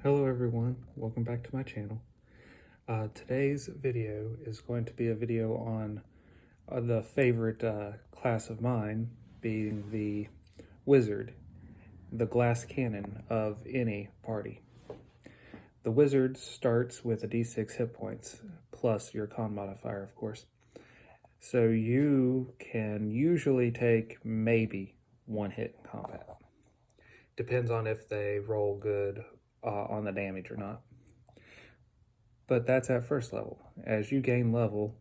Hello everyone, welcome back to my channel. Today's video is going to be a video on the favorite class of mine, being the wizard, the glass cannon of any party. The wizard starts with a d6 hit points, plus your con modifier, of course. So you can usually take maybe one hit in combat. Depends on if they roll good on the damage or not. But that's at first level. As you gain level,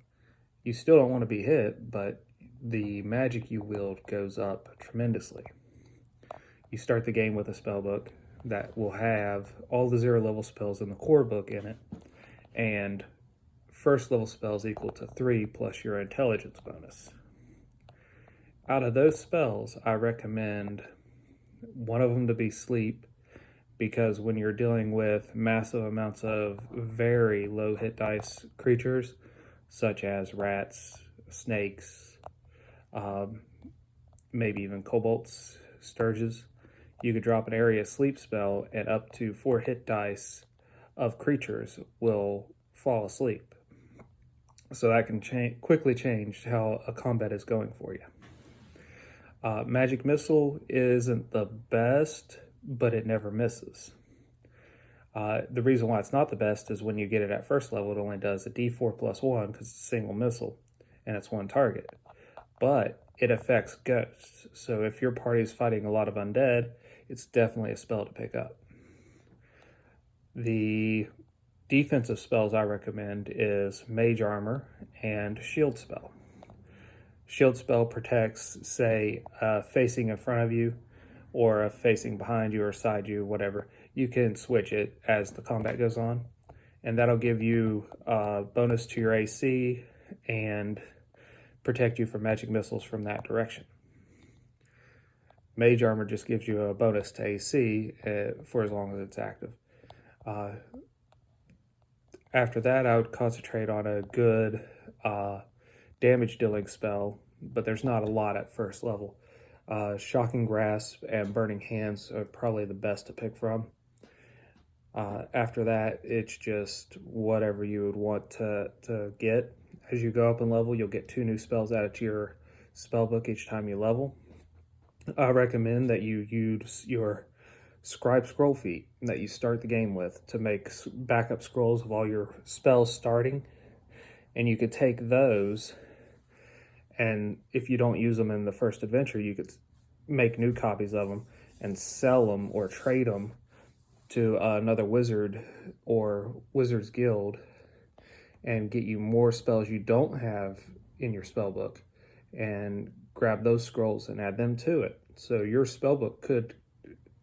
you still don't want to be hit, but the magic you wield goes up tremendously. You start the game with a spell book that will have all the 0 level spells in the core book in it, and first level spells equal to 3 plus your intelligence bonus. Out of those spells, I recommend one of them to be sleep, because when you're dealing with massive amounts of very low hit dice creatures, such as rats, snakes, maybe even kobolds, sturges, you could drop an area sleep spell and up to 4 hit dice of creatures will fall asleep. So that can quickly change how a combat is going for you. Magic Missile isn't the best, but it never misses. The reason why it's not the best is when you get it at first level, it only does a d4 plus 1 because it's a single missile and it's one target. But it affects ghosts, so if your party is fighting a lot of undead, it's definitely a spell to pick up. The defensive spells I recommend is Mage Armor and Shield Spell. Shield Spell protects, say, facing in front of you, or facing behind you or side you, whatever. You can switch it as the combat goes on, and that'll give you a bonus to your AC and protect you from magic missiles from that direction. Mage Armor just gives you a bonus to AC for as long as it's active. After that, I would concentrate on a good damage dealing spell, but there's not a lot at first level. Shocking Grasp and Burning Hands are probably the best to pick from. After that, it's just whatever you would want to get. As you go up in level, you'll get 2 new spells added to your spell book each time you level. I recommend that you use your Scribe Scroll feat that you start the game with to make backup scrolls of all your spells starting. And you could take those, and if you don't use them in the first adventure, you could make new copies of them and sell them or trade them to another wizard or wizard's guild and get you more spells you don't have in your spell book, and grab those scrolls and add them to it. So your spell book could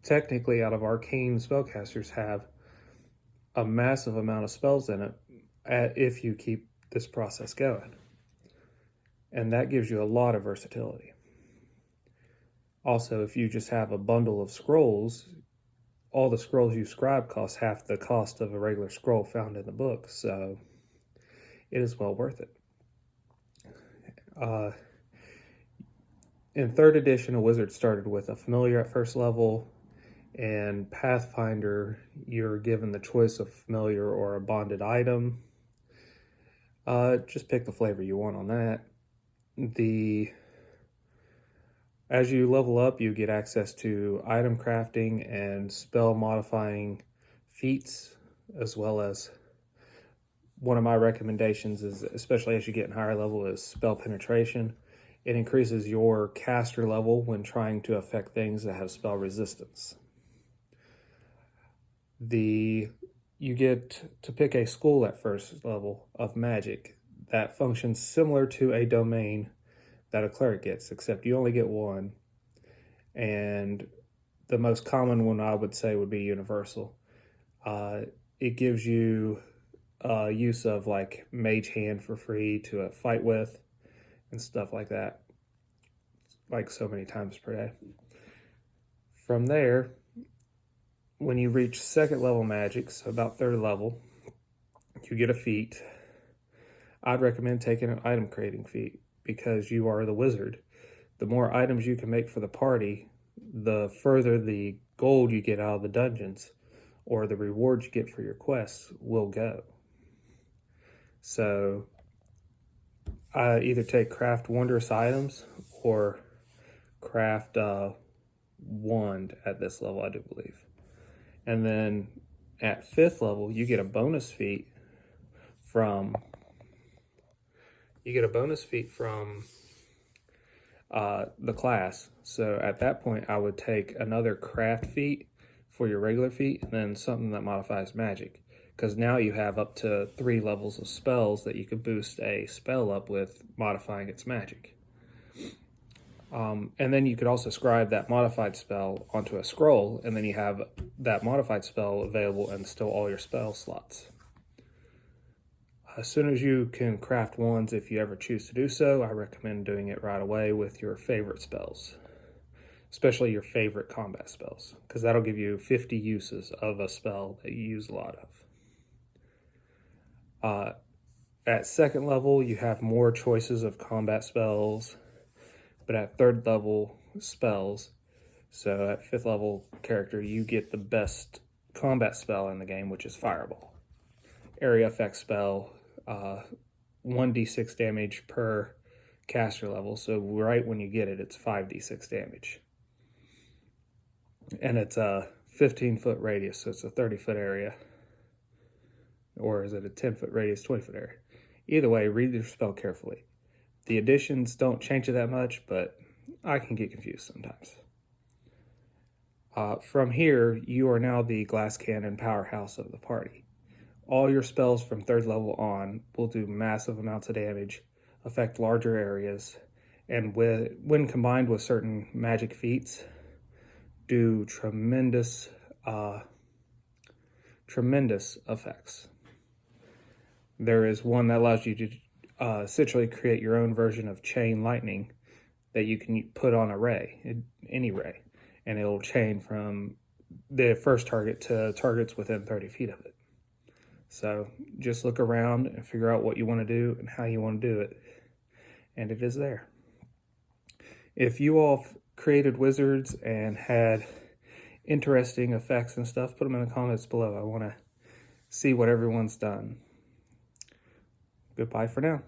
technically, out of arcane spellcasters, have a massive amount of spells in it if you keep this process going. And that gives you a lot of versatility. Also, if you just have a bundle of scrolls, all the scrolls you scribe cost half the cost of a regular scroll found in the book, so it is well worth it. In 3rd edition, a wizard started with a familiar at first level, and Pathfinder, you're given the choice of familiar or a bonded item. Just pick the flavor you want on that. As you level up, you get access to item crafting and spell modifying feats, as well as one of my recommendations is, especially as you get in higher level, is spell penetration. It increases your caster level when trying to affect things that have spell resistance. You get to pick a school at first level of magic that functions similar to a domain that a cleric gets, except you only get one. And the most common one I would say would be universal. It gives you use of like Mage Hand for free to fight with and stuff like that, like so many times per day. From there, when you reach 2nd level magic, so about 3rd level, you get a feat. I'd recommend taking an item creating feat, because you are the wizard. The more items you can make for the party, the further the gold you get out of the dungeons, or the rewards you get for your quests will go. So I either take craft wondrous items or craft wand at this level, I do believe. And then at 5th level, you get a bonus feat from the class. So at that point, I would take another craft feat for your regular feat, and then something that modifies magic. Because now you have up to 3 levels of spells that you could boost a spell up with, modifying its magic. And then you could also scribe that modified spell onto a scroll, and then you have that modified spell available in still all your spell slots. As soon as you can craft wands, if you ever choose to do so, I recommend doing it right away with your favorite spells, especially your favorite combat spells, because that'll give you 50 uses of a spell that you use a lot of. At 2nd level, you have more choices of combat spells, but at 3rd level spells, so at 5th level character, you get the best combat spell in the game, which is Fireball. Area effect spell, 1d6 damage per caster level, so right when you get it, it's 5d6 damage. And it's a 15-foot radius, so it's a 30-foot area. Or is it a 10-foot radius, 20-foot area? Either way, read your spell carefully. The additions don't change it that much, but I can get confused sometimes. From here, you are now the glass cannon powerhouse of the party. All your spells from 3rd level on will do massive amounts of damage, affect larger areas, and when combined with certain magic feats, do tremendous effects. There is one that allows you to essentially create your own version of chain lightning that you can put on a ray, any ray, and it'll chain from the first target to targets within 30 feet of it. So just look around and figure out what you want to do and how you want to do it, and it is there. If you all created wizards and had interesting effects and stuff, put them in the comments below. I want to see what everyone's done. Goodbye for now.